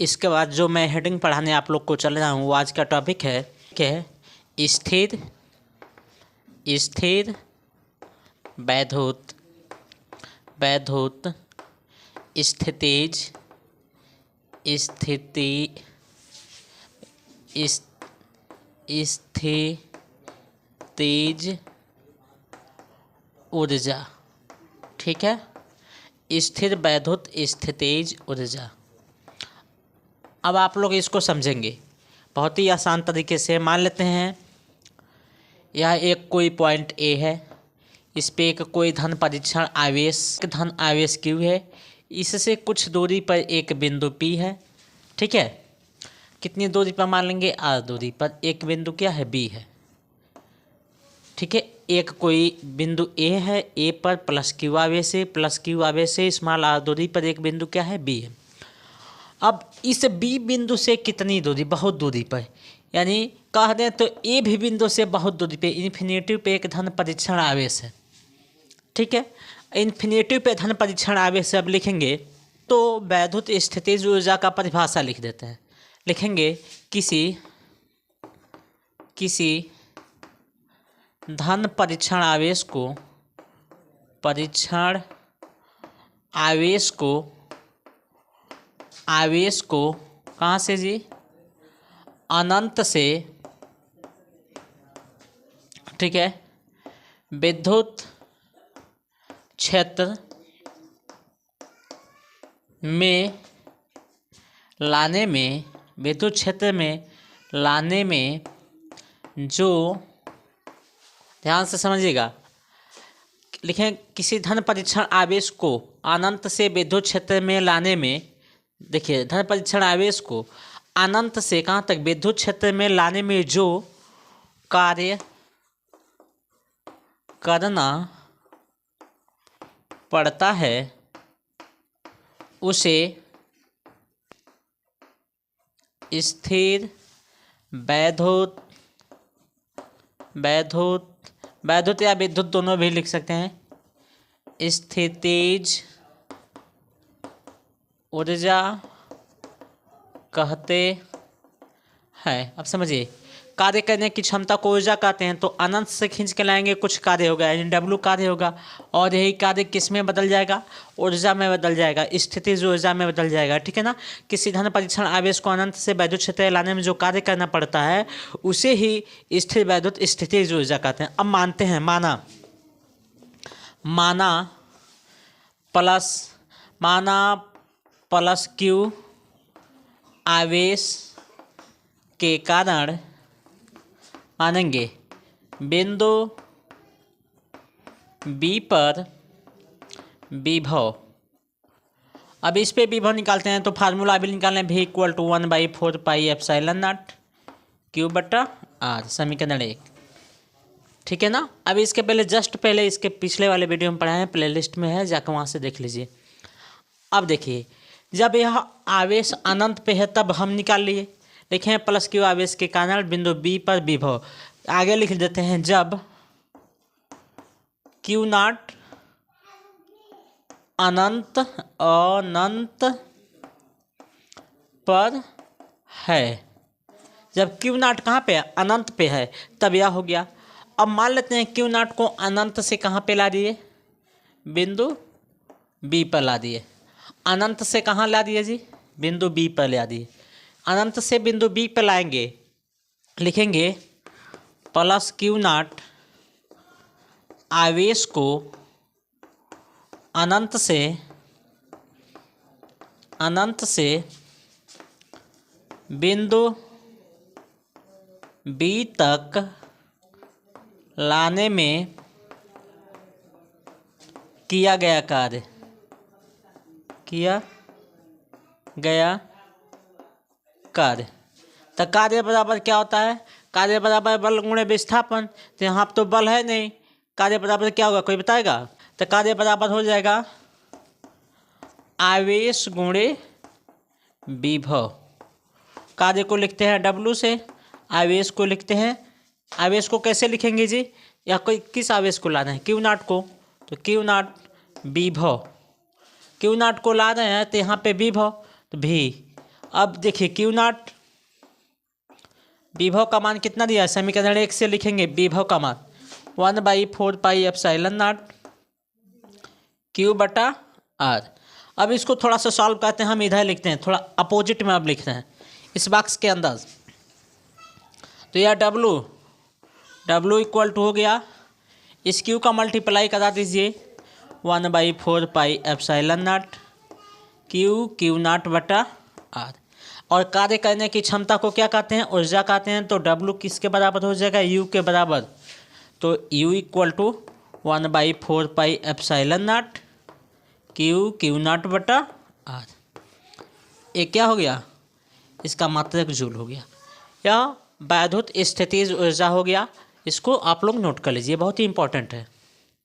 इसके बाद जो मैं हेडिंग पढ़ाने आप लोग को चल रहा हूँ वो आज का टॉपिक है स्थिर स्थिर वैद्युत स्थितिज स्थिति स्थितिज ऊर्जा। ठीक है, स्थिर वैद्युत स्थितिज ऊर्जा। अब आप लोग इसको समझेंगे बहुत ही आसान तरीके से। मान लेते हैं यह एक कोई पॉइंट ए है, इस पे एक कोई धन परीक्षण आवेश क्यू है, इससे कुछ दूरी पर एक बिंदु पी है। ठीक है, कितनी दूरी पर मान लेंगे? आर दूरी पर एक बिंदु क्या है? बी है। ठीक है, एक कोई बिंदु ए है, ए पर प्लस क्यू आवेश है, स्मॉल आर दूरी पर एक बिंदु क्या है? बी है। अब इस बी बिंदु से कितनी दूरी? बहुत दूरी पर, यानी कह दें तो ए भी बिंदु से बहुत दूरी पे, इन्फिनेटिव पे एक धन परीक्षण आवेश है। ठीक है, इन्फिनेटिव पे धन परीक्षण आवेश से अब लिखेंगे तो वैद्युत स्थितिज ऊर्जा का परिभाषा लिख देते हैं। लिखेंगे किसी धन परीक्षण आवेश को कहाँ से जी? अनंत से, ठीक है, विद्युत क्षेत्र में लाने में जो, ध्यान से समझिएगा, लिखें किसी धन परीक्षण आवेश को अनंत से विद्युत क्षेत्र में लाने में, देखिए धन परीक्षण आवेश को अनंत से कहाँ तक? विद्युत क्षेत्र में लाने में जो कार्य करना पड़ता है उसे स्थिर वैद्युत या विद्युत दोनों भी लिख सकते हैं, स्थितिज ऊर्जा कहते हैं। अब समझिए, कार्य करने की क्षमता को ऊर्जा कहते हैं, तो अनंत से खींच के लाएंगे कुछ कार्य होगा, यानी डब्लू कार्य होगा, और यही कार्य किस में बदल जाएगा? ऊर्जा में बदल जाएगा, स्थितिज ऊर्जा में बदल जाएगा। ठीक है ना, किसी धन परीक्षण आवेश को अनंत से वैद्युत क्षेत्र लाने में जो कार्य करना पड़ता है उसे ही स्थिर वैद्युत स्थितिज ऊर्जा कहते हैं। अब मानते हैं, माना प्लस क्यू आवेश के कारण मानेंगे बिंदु बी पर विभव। अब इस पे विभव निकालते हैं तो फार्मूला भी निकालें, भी equal to 1/4 pi epsilon naught q बटा आर, समीकरण 1। ठीक है ना। अब इसके पहले इसके पिछले वाले वीडियो में पढ़ाए हैं, प्लेलिस्ट में है, जाकर वहाँ से देख लीजिए। अब देखिए, जब यह आवेश अनंत पे है तब हम निकाल लिए, लिखे प्लस क्यू आवेश के कारण बिंदु बी पर विभव। आगे लिख देते हैं, जब क्यू नॉट अनंत पर है, जब क्यू नॉट कहाँ पे है? अनंत पे है, तब यह हो गया। अब मान लेते हैं क्यू नॉट को अनंत से कहाँ पे ला दिए? बिंदु बी पर ला दिए। अनंत से कहाँ ला दिए जी? बिंदु बी पर ला दिए। अनंत से बिंदु बी पर लाएंगे, लिखेंगे प्लस क्यू नॉट आवेश को अनंत से बिंदु बी तक लाने में किया गया कार्य, तो कार्य बराबर क्या होता है? कार्य बराबर बल गुणे विस्थापन। तो यहाँ तो बल है नहीं, कार्य बराबर क्या होगा कोई बताएगा? तो कार्य बराबर हो जाएगा आवेश गुणे विभव। कार्य को लिखते हैं डब्लू से, आवेश को लिखते हैं, आवेश को कैसे लिखेंगे जी? या कोई किस आवेश को लाना है? क्यू नॉट को, तो क्यू नॉट विभव, क्यू नॉट को ला रहे हैं तो यहाँ पे विभव, तो भी अब देखिए क्यू नॉट, विभव का मान कितना दिया है, समीकरण 1 से लिखेंगे विभव का मान 1/4 पाई एप्सिलॉन नॉट क्यू बटा आर। अब इसको थोड़ा सा सॉल्व करते हैं, हम इधर लिखते हैं, थोड़ा अपोजिट में अब लिख रहे हैं इस बॉक्स के अंदर। तो यह डब्लू इक्वल टू हो गया, इस क्यू का मल्टीप्लाई करा दीजिए 1/4 pi epsilon naught q naught बटा आर। और कार्य करने की क्षमता को क्या कहते हैं, ऊर्जा कहते हैं। तो डब्लू किसके बराबर हो जाएगा, यू के बराबर। तो u equal to 1/4 pi epsilon naught q naught बटा आर। ये क्या हो गया, इसका मात्रक जूल हो गया। यह वैद्युत स्थितिज ऊर्जा हो गया। इसको आप लोग नोट कर लीजिए, बहुत ही इंपॉर्टेंट है।